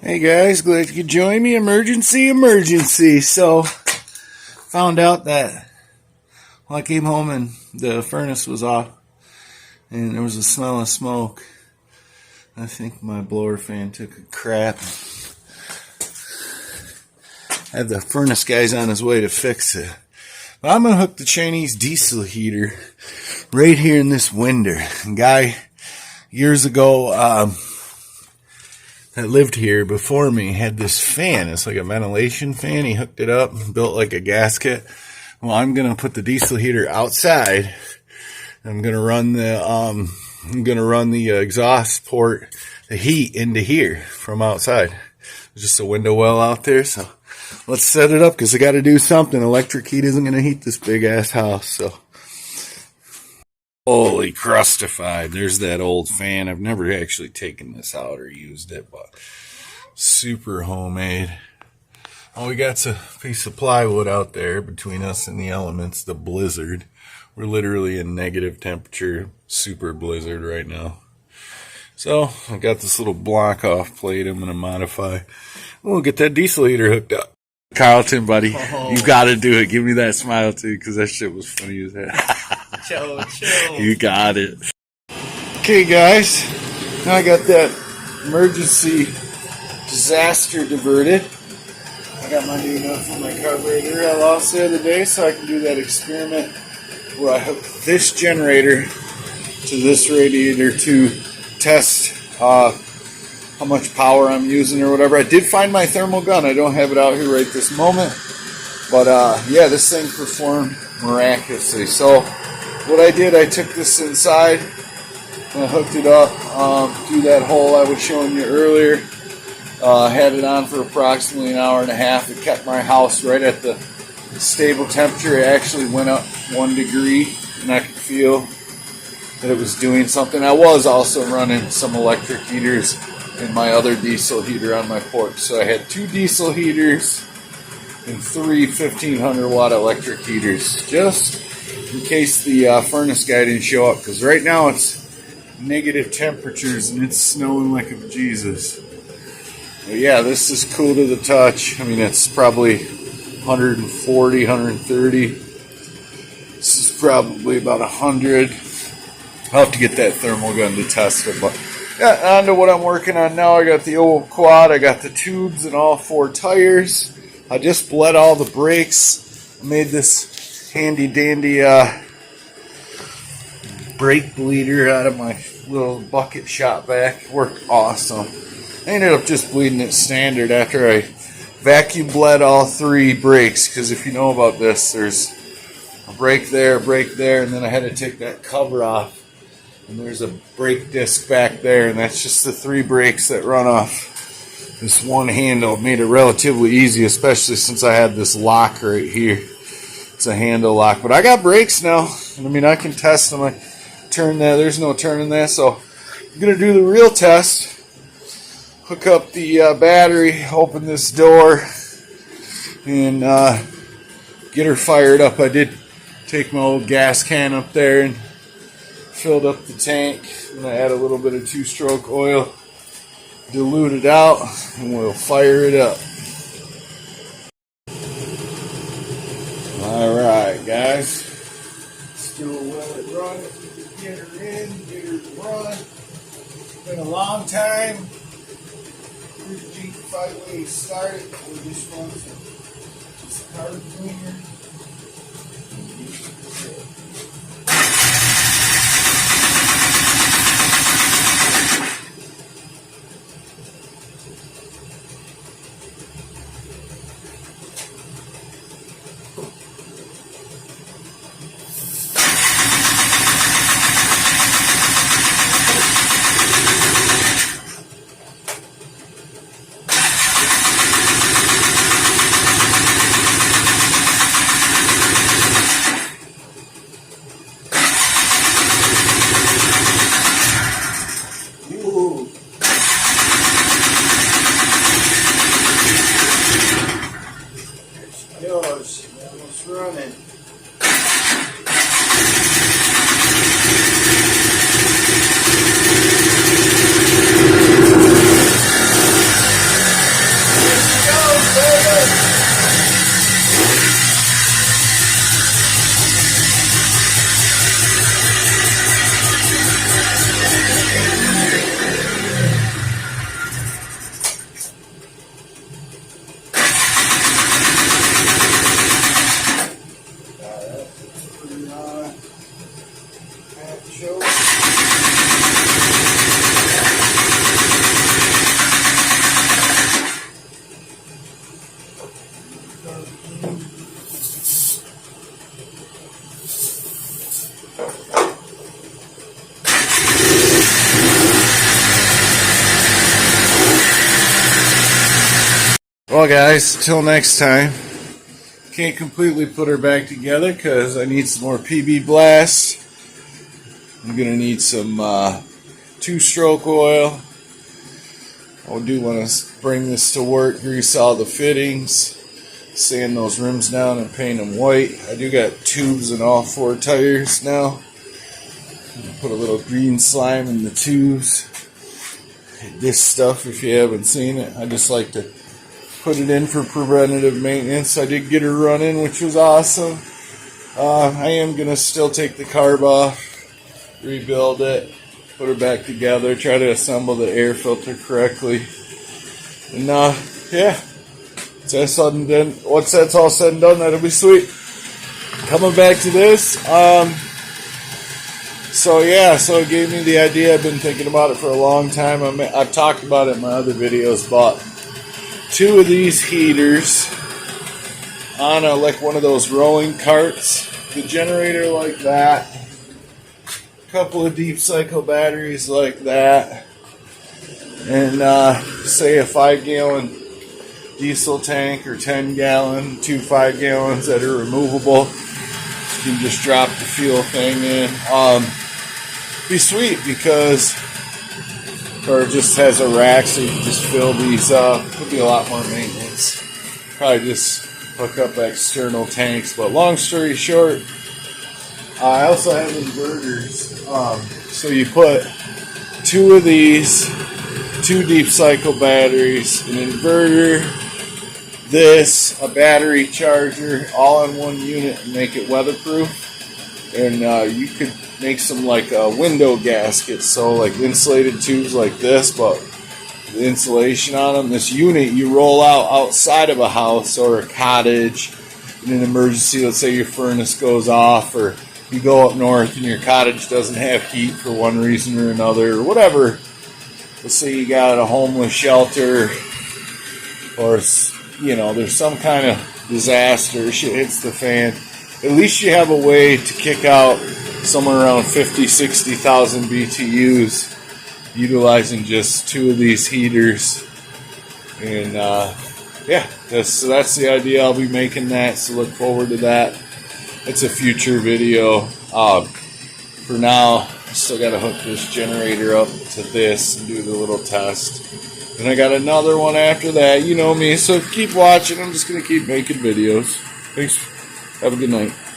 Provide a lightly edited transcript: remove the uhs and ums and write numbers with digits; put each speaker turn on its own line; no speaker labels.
Hey guys, glad you could join me. Emergency. So, found out that I came home and the furnace was off and there was a smell of smoke. I think my blower fan took a crap. I had the furnace guys on his way to fix it. But I'm going to hook the Chinese diesel heater right here in this window. A guy years ago that lived here before me had this fan. It's like a ventilation fan. He hooked it up and built like a gasket. Well, I'm going to put the diesel heater outside. I'm going to run the exhaust port, the heat into here from outside. There's just a window well out there, so let's set it up because I got to do something. Electric heat isn't going to heat this big ass house, so. Holy crustified. There's that old fan. I've never actually taken this out or used it, but super homemade. Oh, we got a piece of plywood out there between us and the elements, the blizzard. We're literally in negative temperature, super blizzard right now. So I got this little block off plate I'm going to modify. We'll get that diesel heater hooked up. Carlton, buddy, you got to do it. Give me that smile too, because that shit was funny as hell.
Chill.
You got it. Okay, guys. Now I got that emergency disaster diverted. I got my new nut for my carburetor I lost the other day, so I can do that experiment where I hook this generator to this radiator to test how much power I'm using or whatever. I did find my thermal gun. I don't have it out here right this moment. But yeah, this thing performed miraculously. So what I did, I took this inside and I hooked it up through that hole I was showing you earlier. Had it on for approximately an hour and a half. It kept my house right at the stable temperature. It actually went up 1 degree and I could feel that it was doing something. I was also running some electric heaters in my other diesel heater on my porch. So I had 2 diesel heaters and 3 1500 watt electric heaters, just in case the furnace guy didn't show up, because right now it's negative temperatures and it's snowing like a Jesus. But yeah, this is cool to the touch. I mean, it's probably 140, 130. This is probably about 100. I'll have to get that thermal gun to test it. But yeah, on to what I'm working on now. I got the old quad. I got the tubes and all 4 tires. I just bled all the brakes. I made this handy dandy brake bleeder out of my little bucket shop vac. Worked awesome. I ended up just bleeding it standard after I vacuum bled all 3 brakes, because if you know about this, there's a brake there, and then I had to take that cover off, and there's a brake disc back there, and that's just the 3 brakes that run off this one handle. It made it relatively easy, especially since I had this lock right here. It's a handle lock, but I got brakes now. I mean, I can test them. I turn that. There's no turning that, so I'm gonna do the real test. Hook up the battery, open this door, and get her fired up. I did take my old gas can up there and filled up the tank. I'm gonna add a little bit of 2-stroke oil, dilute it out, and we'll fire it up. Alright, guys. Still let it run. Get her in, get her to run. It's been a long time. Here's the Jeep finally started. We'll just run some carb cleaner. Well, guys, till next time. Can't completely put her back together because I need some more PB Blast. I'm going to need some 2-stroke oil. I do want to bring this to work, grease all the fittings, sand those rims down and paint them white. I do got tubes in all 4 tires now. Put a little green slime in the tubes. This stuff, if you haven't seen it, I just like to put it in for preventative maintenance. I did get her running, which was awesome. I am going to still take the carb off, rebuild it, put her back together, try to assemble the air filter correctly. And yeah, that's all done. Once that's all said and done, that'll be sweet. Coming back to this, so it gave me the idea. I've been thinking about it for a long time. I've talked about it in my other videos. Bought 2 of these heaters on like one of those rolling carts. The generator like that. A couple of deep cycle batteries like that. And say a 5-gallon diesel tank or 10-gallon, 2 5-gallons that are removable. You can just drop the fuel thing in. Be sweet because, or it just has a rack so you can just fill these up. Could be a lot more maintenance. Probably just hook up external tanks. But long story short, I also have inverters. So you put 2 of these, 2 deep cycle batteries, an inverter, this, a battery charger, all in one unit and make it weatherproof. And you could make some like window gaskets, so like insulated tubes like this, but the insulation on them. This unit you roll out outside of a house or a cottage in an emergency. Let's say your furnace goes off, or you go up north and your cottage doesn't have heat for one reason or another, or whatever. Let's say you got a homeless shelter, or there's some kind of disaster, shit hits the fan. At least you have a way to kick out somewhere around 50, 60,000 BTUs utilizing just 2 of these heaters. And yeah, that's the idea. I'll be making that, so look forward to that. It's a future video. For now, I still got to hook this generator up to this and do the little test. And I got another one after that. You know me, so keep watching. I'm just going to keep making videos. Thanks. Have a good night.